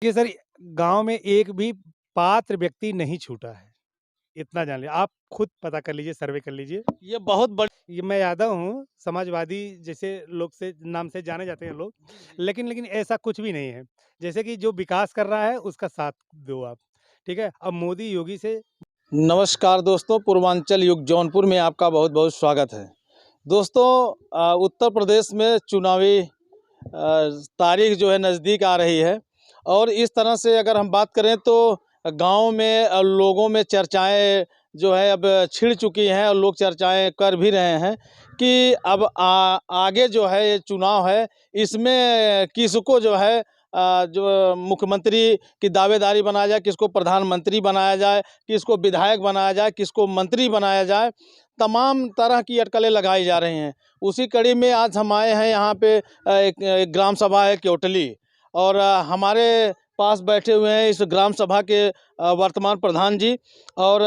देखिए सर, गाँव में एक भी पात्र व्यक्ति नहीं छूटा है, इतना जान लीजिए। आप खुद पता कर लीजिए, सर्वे कर लीजिए। ये बहुत बड़ी ये मैं यादव हूँ, समाजवादी जैसे लोग से नाम से जाने जाते हैं लोग, लेकिन ऐसा कुछ भी नहीं है। जैसे कि जो विकास कर रहा है, उसका साथ दो आप, ठीक है? अब मोदी, योगी से नमस्कार दोस्तों, पूर्वांचल युग जौनपुर में आपका बहुत-बहुत स्वागत है। दोस्तों उत्तर प्रदेश में चुनावी तारीख जो है नज़दीक आ रही है और इस तरह से अगर हम बात करें तो गाँव में लोगों में चर्चाएँ जो है अब छिड़ चुकी हैं और लोग चर्चाएँ कर भी रहे हैं कि अब आगे जो है ये चुनाव है, इसमें किसको जो है जो मुख्यमंत्री की दावेदारी बनाया जाए, किसको प्रधानमंत्री बनाया जाए, किसको विधायक बनाया जाए, किसको मंत्री बनाया जाए, तमाम तरह की अटकलें लगाई जा रही हैं। उसी कड़ी में आज हम आए हैं यहाँ पे एक ग्राम सभा है क्योटली और हमारे पास बैठे हुए हैं इस ग्राम सभा के वर्तमान प्रधान जी और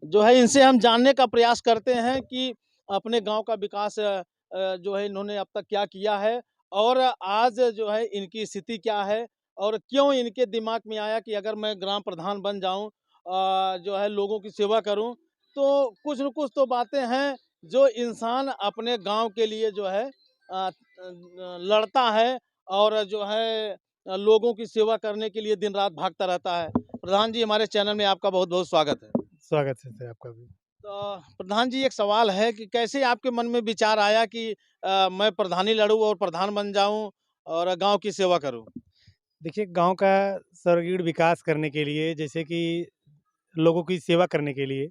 जो है इनसे हम जानने का प्रयास करते हैं कि अपने गांव का विकास जो है इन्होंने अब तक क्या किया है और आज जो है इनकी स्थिति क्या है और क्यों इनके दिमाग में आया कि अगर मैं ग्राम प्रधान बन जाऊं जो है लोगों की सेवा करूं तो कुछ न कुछ तो बातें हैं जो इंसान अपने गांव के लिए जो है लड़ता है और जो है लोगों की सेवा करने के लिए दिन रात भागता रहता है। प्रधान जी हमारे चैनल में आपका बहुत-बहुत स्वागत है। स्वागत है सर आपका भी। तो प्रधान जी एक सवाल है कि कैसे आपके मन में विचार आया कि मैं प्रधानी लड़ूँ और प्रधान बन जाऊँ और गाँव की सेवा करूँ? देखिए, गाँव का सर्वांगीण विकास करने के लिए, जैसे कि लोगों की सेवा करने के लिए,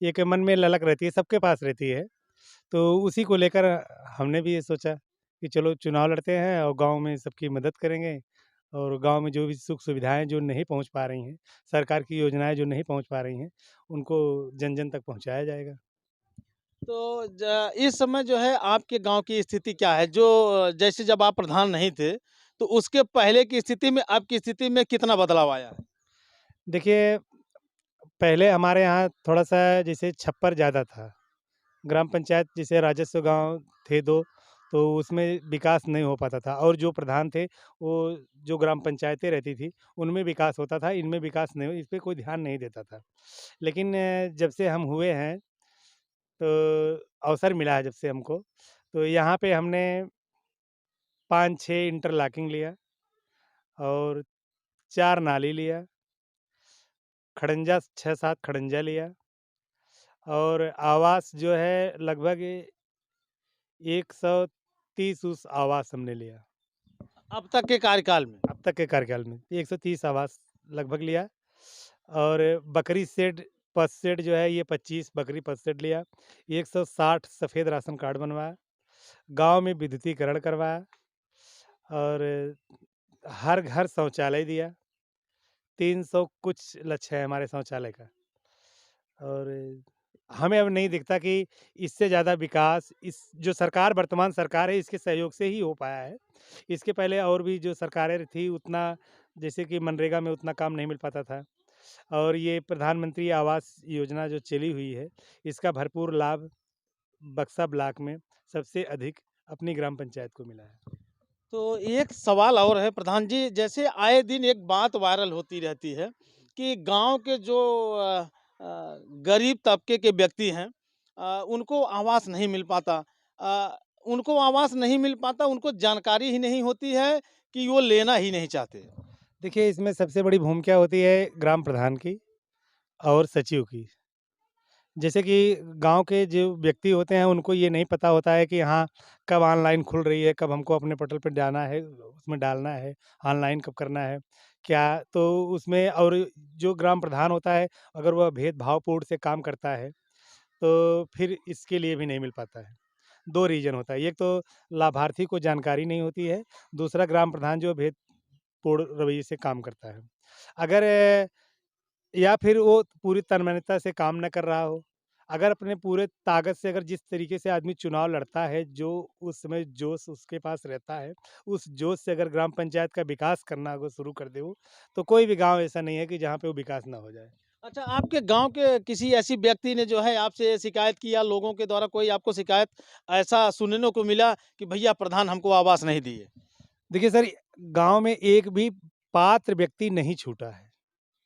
एक मन में ललक रहती है, सबके पास रहती है। तो उसी को लेकर हमने भी ये सोचा कि चलो चुनाव लड़ते हैं और गाँव में सबकी मदद करेंगे और गाँव में जो भी सुख सुविधाएँ जो नहीं पहुँच पा रही हैं, सरकार की योजनाएँ जो नहीं पहुँच पा रही हैं, उनको जन-जन तक पहुँचाया जाएगा। तो इस समय जो है आपके गांव की स्थिति क्या है? जो जैसे जब आप प्रधान नहीं थे, तो उसके पहले की स्थिति में आपकी स्थिति में कितना बदलाव आया है? देखिए, पहले हमारे यहाँ थोड़ा-सा जैसे छप्पर ज़्यादा था। ग्राम पंचायत जैसे राजस्व गाँव थे 2, तो उसमें विकास नहीं हो पाता था और जो प्रधान थे, वो जो ग्राम पंचायतें रहती थी, उनमें विकास होता था, इनमें विकास नहीं, इस पे कोई ध्यान नहीं देता था। लेकिन जब से हम हुए हैं, तो अवसर मिला है जब से हमको, तो यहाँ पे हमने 5-6 इंटरलॉकिंग लिया और 4 नाली लिया, खड़ंजा 6-7 खड़ंजा लिया और आवास जो है लगभग 130 उस आवास हमने लिया। अब तक के कार्यकाल में? अब तक के कार्यकाल में 130 आवास लगभग लिया और बकरी शेड, पशु शेड जो है ये 25 बकरी पशु शेड लिया, 160 सफ़ेद राशन कार्ड बनवाया, गाँव में विद्युतीकरण करवाया और हर घर शौचालय दिया, 300 कुछ लक्ष्य है हमारे शौचालय का और हमें अब नहीं दिखता कि इससे ज़्यादा विकास इस जो सरकार वर्तमान सरकार है इसके सहयोग से ही हो पाया है। इसके पहले और भी जो सरकारें थी उतना जैसे कि मनरेगा में उतना काम नहीं मिल पाता था और ये प्रधानमंत्री आवास योजना जो चली हुई है, इसका भरपूर लाभ बक्सा ब्लॉक में सबसे अधिक अपनी ग्राम पंचायत को मिला है। तो एक सवाल और है प्रधान जी, जैसे आए दिन एक बात वायरल होती रहती है कि गाँव के जो गरीब तबके के व्यक्ति हैं उनको आवास नहीं मिल पाता। उनको आवास नहीं मिल पाता, उनको जानकारी ही नहीं होती है कि वो लेना ही नहीं चाहते। देखिए, इसमें सबसे बड़ी भूमिका होती है ग्राम प्रधान की और सचिव की। जैसे कि गाँव के जो व्यक्ति होते हैं उनको ये नहीं पता होता है कि हाँ, कब ऑनलाइन खुल रही है, कब हमको अपने पोर्टल पे जाना है, उसमें डालना है, ऑनलाइन कब करना है, क्या तो उसमें और जो ग्राम प्रधान होता है, अगर वह भेदभावपूर्ण से काम करता है, तो फिर इसके लिए भी नहीं मिल पाता है। 2 रीज़न होता है, एक तो लाभार्थी को जानकारी नहीं होती है, दूसरा ग्राम प्रधान जो भेदपूर्ण रवैये से काम करता है। अगर या फिर वो पूरी तन्मयता से काम ना कर रहा हो। अगर अपने पूरे ताकत से अगर जिस तरीके से आदमी चुनाव लड़ता है, जो उस समय जोश उसके पास रहता है, उस जोश से अगर ग्राम पंचायत का विकास करना अगर शुरू कर दे वो, तो कोई भी गाँव ऐसा नहीं है कि जहाँ पे वो विकास ना हो जाए। अच्छा, आपके गाँव के किसी ऐसी व्यक्ति ने जो है आपसे शिकायत की या लोगों के द्वारा कोई आपको शिकायत ऐसा सुनने को मिला कि भैया प्रधान हमको आवास नहीं दिए? देखिए सर, गाँव में एक भी पात्र व्यक्ति नहीं छूटा है,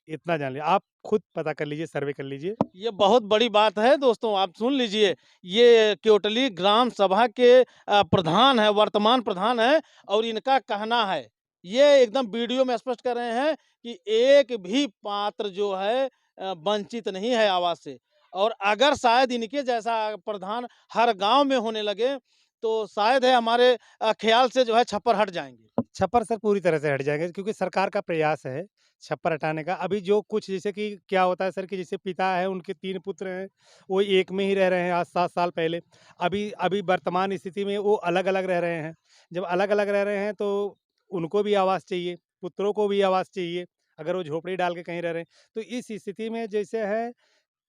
इतना जान लीजिए। आप खुद पता कर लीजिए, सर्वे कर लीजिए। ये बहुत बड़ी बात है दोस्तों, आप सुन लीजिए। ये केवटली ग्राम सभा के प्रधान है, वर्तमान प्रधान है, और इनका कहना है, ये एकदम वीडियो में स्पष्ट कर रहे हैं कि एक भी पात्र जो है वंचित नहीं है आवास से। और अगर शायद इनके जैसा प्रधान हर गांव में होने लगे तो शायद है हमारे ख्याल से जो है छप्पर हट जाएंगे। छप्पर सर पूरी तरह से हट जाएँगे, क्योंकि सरकार का प्रयास है छप्पर हटाने का। अभी जो कुछ जैसे कि क्या होता है सर कि जैसे पिता है, उनके 3 पुत्र हैं, वो एक में ही रह रहे हैं आज 7 साल पहले। अभी अभी वर्तमान स्थिति में वो अलग-अलग रह रहे हैं। जब अलग-अलग रह रहे हैं तो उनको भी आवास चाहिए, पुत्रों को भी आवास चाहिए, अगर वो झोपड़ी डाल के कहीं रह रहे हैं। तो इस स्थिति में जैसे है,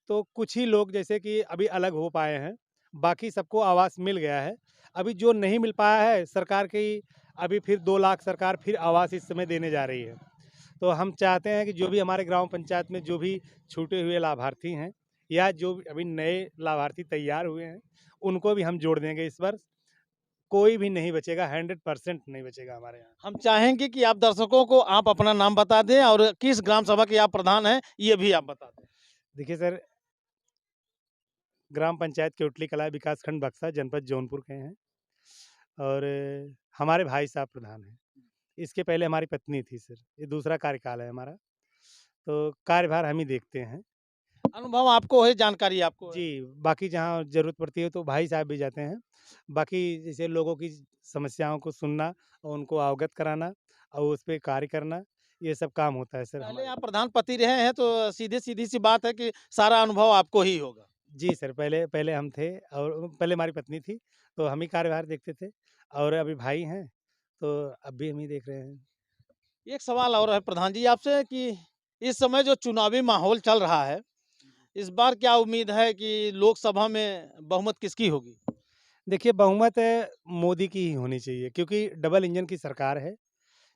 तो कुछ ही लोग जैसे कि अभी अलग हो पाए हैं, बाकी सबको आवास मिल गया है। अभी जो नहीं मिल पाया है, सरकार की अभी फिर 2 लाख सरकार फिर आवास इस समय देने जा रही है। तो हम चाहते हैं कि जो भी हमारे ग्राम पंचायत में जो भी छूटे हुए लाभार्थी हैं, या जो भी अभी नए लाभार्थी तैयार हुए हैं, उनको भी हम जोड़ देंगे इस वर्ष। कोई भी नहीं बचेगा, 100% नहीं बचेगा हमारे यहाँ। हम चाहेंगे कि आप दर्शकों को आप अपना नाम बता दें और किस ग्राम सभा के आप प्रधान हैं, ये भी आप बता दें। देखिए सर, ग्राम पंचायत केवटली कला विकासखंड बक्सा, जनपद जौनपुर के हैं, और हमारे भाई साहब प्रधान हैं। इसके पहले हमारी पत्नी थी सर, ये दूसरा कार्यकाल है हमारा, तो कार्यभार हम ही देखते हैं। अनुभव आपको है, जानकारी आपको है। जी, बाकी जहाँ ज़रूरत पड़ती है तो भाई साहब भी जाते हैं। बाकी जैसे लोगों की समस्याओं को सुनना और उनको अवगत कराना और उस पे कार्य करना, ये सब काम होता है सर पहले हमारे। आप प्रधान पति रहे हैं तो सीधी-सीधी सी बात है कि सारा अनुभव आपको ही होगा। जी सर, पहले पहले हम थे, और पहले हमारी पत्नी थी, तो हम ही कार्यभार देखते थे, और अभी भाई हैं, तो अब भी हम ही देख रहे हैं। एक सवाल और है प्रधान जी आपसे कि इस समय जो चुनावी माहौल चल रहा है, इस बार क्या उम्मीद है कि लोकसभा में बहुमत किसकी होगी? देखिए, बहुमत मोदी की ही होनी चाहिए, क्योंकि डबल इंजन की सरकार है।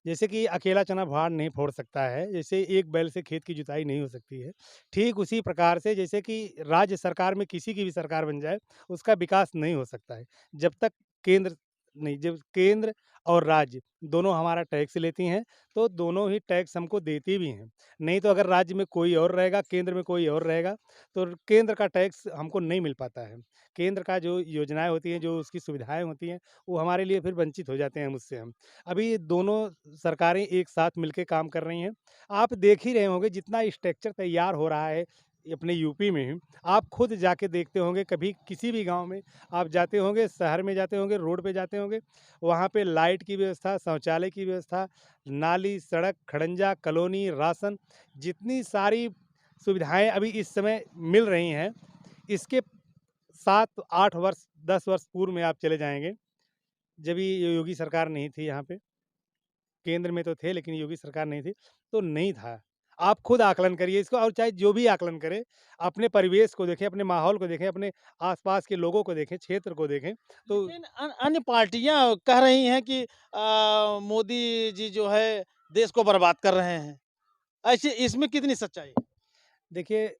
जैसे कि अकेला चना भार नहीं फोड़ सकता है, जैसे एक बैल से खेत की जुताई नहीं हो सकती है, ठीक उसी प्रकार से जैसे कि राज्य सरकार में किसी की भी सरकार बन जाए, उसका विकास नहीं हो सकता है। जब तक केंद्र नहीं, जब केंद्र और राज्य दोनों हमारा टैक्स लेती हैं, तो दोनों ही टैक्स हमको देती भी हैं। नहीं तो अगर राज्य में कोई और रहेगा, केंद्र में कोई और रहेगा, तो केंद्र का टैक्स हमको नहीं मिल पाता है। केंद्र का जो योजनाएँ होती हैं, जो उसकी सुविधाएँ होती हैं, वो हमारे लिए फिर वंचित हो जाते हैं उससे हम। अभी दोनों सरकारें एक साथ मिलके काम कर रही हैं। आप देख ही रहे होंगे जितना स्ट्रक्चर तैयार हो रहा है अपने यूपी में ही, आप खुद जाके देखते होंगे, कभी किसी भी गाँव में आप जाते होंगे, शहर में जाते होंगे, रोड पे जाते होंगे, वहाँ पे लाइट की व्यवस्था, शौचालय की व्यवस्था, नाली, सड़क, खड़ंजा, कॉलोनी, राशन, जितनी सारी सुविधाएँ अभी इस समय मिल रही हैं, इसके 7-8 वर्ष, 10 वर्ष पूर्व में आप चले जाएँगे, जब ये योगी सरकार नहीं थी यहाँ पे। केंद्र में तो थे, लेकिन योगी सरकार नहीं थी, तो नहीं था। आप खुद आकलन करिए इसको, और चाहे जो भी आकलन करे, अपने परिवेश को देखें, अपने माहौल को देखें, अपने आस-पास के लोगों को देखें, क्षेत्र को देखें, तो लेकिन अन्य पार्टियाँ कह रही हैं कि मोदी जी जो है देश को बर्बाद कर रहे हैं। ऐसे इसमें कितनी सच्चाई है? देखिए,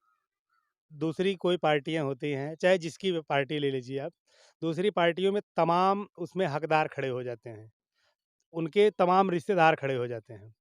दूसरी कोई पार्टियाँ होती हैं, चाहे जिसकी भी पार्टी ले लीजिए आप, दूसरी पार्टियों में तमाम उसमें हकदार खड़े हो जाते हैं। उनके तमाम रिश्तेदार खड़े हो जाते हैं।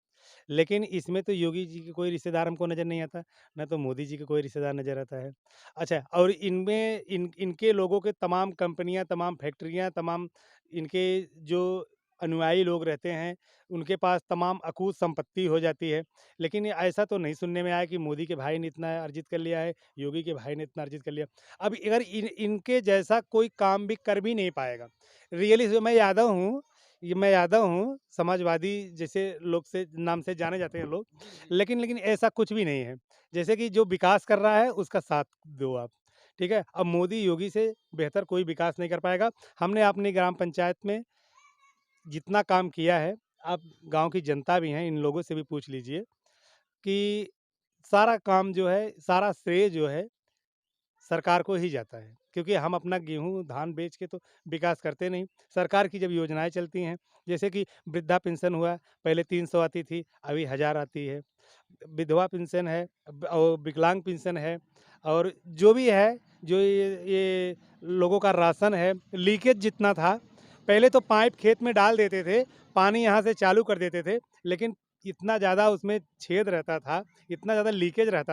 लेकिन इसमें तो योगी जी के कोई रिश्तेदार हमको नज़र नहीं आता, ना तो मोदी जी के कोई रिश्तेदार नज़र आता है। अच्छा, और इनमें इनके लोगों के तमाम कंपनियाँ, तमाम फैक्ट्रियाँ, तमाम इनके जो अनुयायी लोग रहते हैं, उनके पास तमाम अकूत संपत्ति हो जाती है। लेकिन ये ऐसा तो नहीं सुनने में आया कि मोदी के भाई ने इतना अर्जित कर लिया है, योगी के भाई ने इतना अर्जित कर लिया। अब अगर इनके जैसा कोई काम भी कर भी नहीं पाएगा। रियली जो मैं यादव हूँ, समाजवादी जैसे लोग से नाम से जाने जाते हैं लोग, लेकिन ऐसा कुछ भी नहीं है। जैसे कि जो विकास कर रहा है उसका साथ दो आप, ठीक है? अब मोदी, योगी से बेहतर कोई विकास नहीं कर पाएगा। हमने अपनी ग्राम पंचायत में जितना काम किया है, आप गाँव की जनता भी हैं, इन लोगों से भी पूछ लीजिए कि सारा काम जो है, सारा श्रेय जो है सरकार को ही जाता है, क्योंकि हम अपना गेहूँ, धान बेच के तो विकास करते नहीं। सरकार की जब योजनाएँ चलती हैं, जैसे कि वृद्धा पेंशन हुआ, पहले 300 आती थी, अभी 1000 आती है। विधवा पेंशन है, और विकलांग पेंशन है, और जो भी है, जो ये लोगों का राशन है, लीकेज जितना था, पहले तो पाइप खेत में डाल देते थे, पानी यहाँ से चालू कर देते थे, लेकिन इतना ज़्यादा उसमें छेद रहता था, इतना ज़्यादा लीकेज रहता